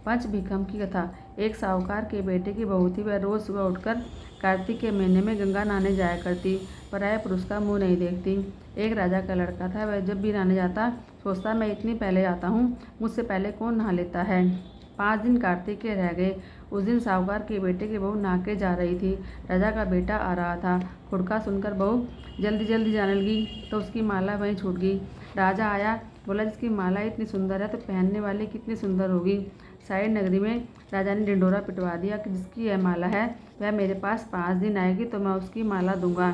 पंच भिखम की कथा। एक साहूकार के बेटे की बहू थी। वह रोज सुबह उठकर कार्तिक के महीने में गंगा नहाने जाया करती, पराये पुरुष का मुंह नहीं देखती। एक राजा का लड़का था। वह जब भी नहाने जाता सोचता, मैं इतनी पहले आता हूँ, मुझसे पहले कौन नहा लेता है। 5 दिन कार्तिक के रह गए। उस दिन साहूकार के बेटे की बहू नहा के जा रही थी। राजा का बेटा आ रहा था। हुड़का सुनकर बहू जल्दी जल्दी जाने लगी तो उसकी माला वहीं छूट गई। राजा आया, बोला, जिसकी माला इतनी सुंदर है तो पहनने वाली कितनी सुंदर होगी। सारी नगरी में राजा ने ढिंढोरा पिटवा दिया कि जिसकी यह माला है वह मेरे पास 5 दिन आएगी तो मैं उसकी माला दूंगा।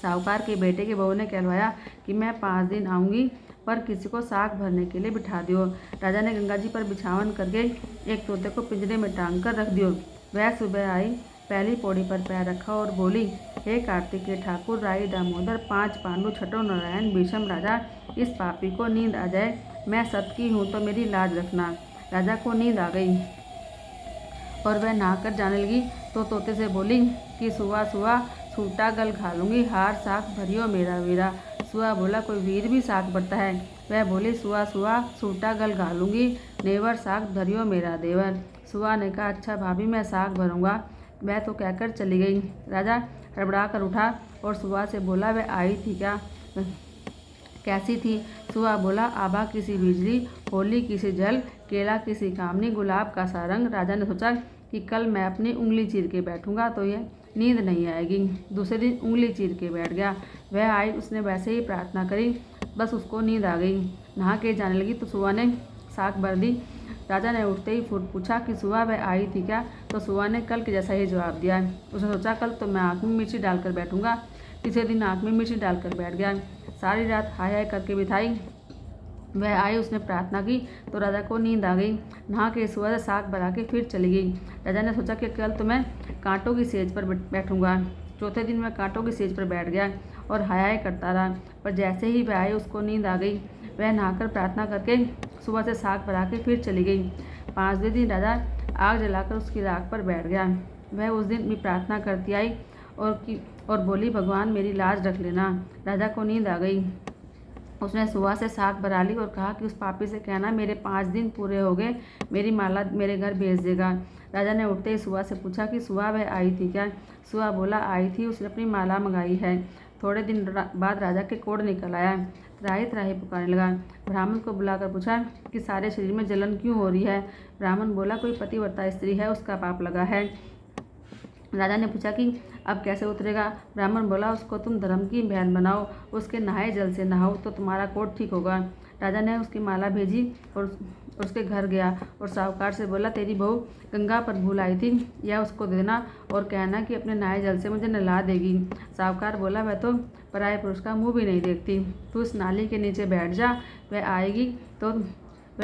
साहूकार के बेटे की बहू ने कहलवाया कि मैं 5 दिन आऊँगी, पर किसी को साग भरने के लिए बिठा दियो। राजा ने गंगा जी पर बिछावन करके एक तोते को पिंजरे में टांग कर रख दियो। वह सुबह आई, पहली पौड़ी पर पैर रखा और बोली, हे कार्तिक के ठाकुर, राई दामोदर, 5 पांडु, छठो नारायण, भीषम राजा, इस पापी को नींद आ जाए, मैं सत की हूँ तो मेरी लाज रखना। राजा को नींद आ गई और वह नहाकर जाने लगी तो तोते से बोली कि सुआ सुआ सूटा गल घालूंगी, हार साग भरियो मेरा वीरा। सुआ बोला, कोई वीर भी साग भरता है। वह बोली, सुआ सुआ सूटा गल घालूंगी, नेवर साग धरियो मेरा देवर। सुआ ने कहा, अच्छा भाभी, मैं साग भरूंगा। वह तो कहकर चली गई। राजा हड़बड़ा कर उठा और सुआ से बोला, वह आई थी क्या, कैसी थी। सुआ बोला, आभा किसी बिजली, होली किसी जल, केला किसी कामनी, गुलाब का सा रंग। राजा ने सोचा कि कल मैं अपनी उंगली चीर के बैठूंगा तो यह नींद नहीं आएगी। दूसरे दिन उंगली चीर के बैठ गया। वह आई, उसने वैसे ही प्रार्थना करी, बस उसको नींद आ गई। नहा के जाने लगी तो सुआ ने साग भर दी। राजा ने उठते ही फुट पूछा कि सुआ वह आई थी क्या, तो सुआ ने कल के जैसा ही जवाब दिया। उसने सोचा, कल तो मैं आँख में मिर्ची डालकर बैठूंगा। तीसरे दिन आँख में मिर्ची डालकर बैठ गया। सारी रात हाय हाय करके बिताई। वह आई, उसने प्रार्थना की तो राजा को नींद आ गई। नहा के सुआ से साग भरा के फिर चली गई। राजा ने सोचा कि कल तो मैं कांटों की सेज पर बैठूंगा। चौथे दिन वह कांटों की सेज पर बैठ गया और हाय हाय करता रहा, पर जैसे ही वह आई उसको नींद आ गई। वह नहाकर प्रार्थना करके सुबह से साग भरा के फिर चली गई। 5वें दिन राजा आग जलाकर उसकी राख पर बैठ गया। वह उस दिन भी प्रार्थना करती आई और बोली, भगवान मेरी लाज रख लेना। राजा को नींद आ गई। उसने सुआ से साग भरा ली और कहा कि उस पापी से कहना मेरे 5 दिन पूरे हो गए, मेरी माला मेरे घर भेज देगा। राजा ने उठते ही सुआ से पूछा कि सुआ वह आई थी क्या। सुआ बोला, आई थी, उसने अपनी माला मंगाई है। थोड़े दिन बाद राजा के कोढ़ निकल आया। त्राही त्राही पुकारने लगा। ब्राह्मण को बुलाकर पूछा कि सारे शरीर में जलन क्यों हो रही है। ब्राह्मण बोला, कोई पतिव्रता स्त्री है, उसका पाप लगा है। राजा ने पूछा कि अब कैसे उतरेगा। ब्राह्मण बोला, उसको तुम धर्म की बहन बनाओ, उसके नहाए जल से नहाओ तो तुम्हारा कोढ़ ठीक होगा। राजा ने उसकी माला भेजी और उसके घर गया और साहूकार से बोला, तेरी बहू गंगा पर भूल आई थी, यह उसको देना और कहना कि अपने नहाए जल से मुझे नहला देगी। साहूकार बोला, वह तो पराये पुरुष का मुँह भी नहीं देखती, तू इस नाली के नीचे बैठ जा, वह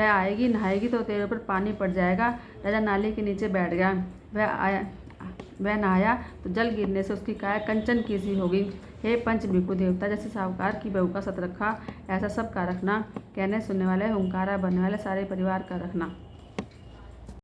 आएगी नहाएगी तो तेरे ऊपर पानी पड़ जाएगा। राजा नाली के नीचे बैठ गया। वह नहाया तो जल गिरने से उसकी काया कंचन की सी हो गई। हे पंच भिखु देवता, जैसे साहूकार की बहू का सत रखा, ऐसा सबका रखना। कहने सुनने वाले, हुंकारा भरने वाले सारे परिवार का रखना।